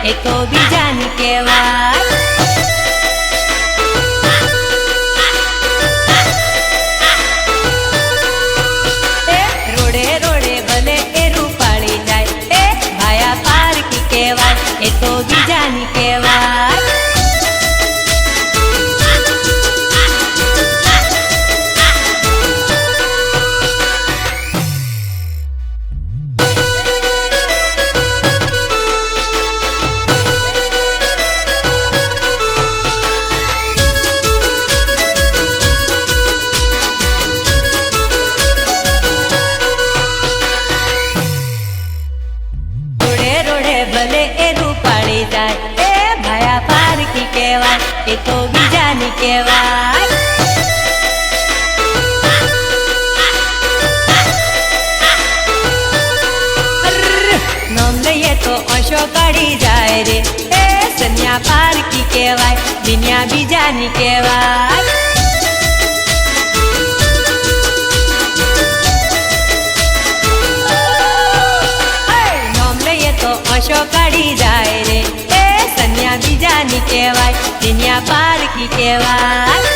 એ તો બીજાની કહેવાય। રોડે રોડે ભલે એ રૂપાળી જાય, એ ભાયા પારકી કહેવાય, એ તો બીજાની કહેવાય। ભલે એ રૂપાળી જાય, એ ભાયા પારકી કહેવાય, એ તો બીજાની કહેવાય। નામ લઈએ તો આંશો કાઢી જાય રે, એ સન્યા પારકી કહેવાય, દિન્યા બીજાની કહેવાય। આંશો કાઢી જાય રે, એ સન્યા બીજાની કહેવાય, દિન્યા પારકી કહેવાય।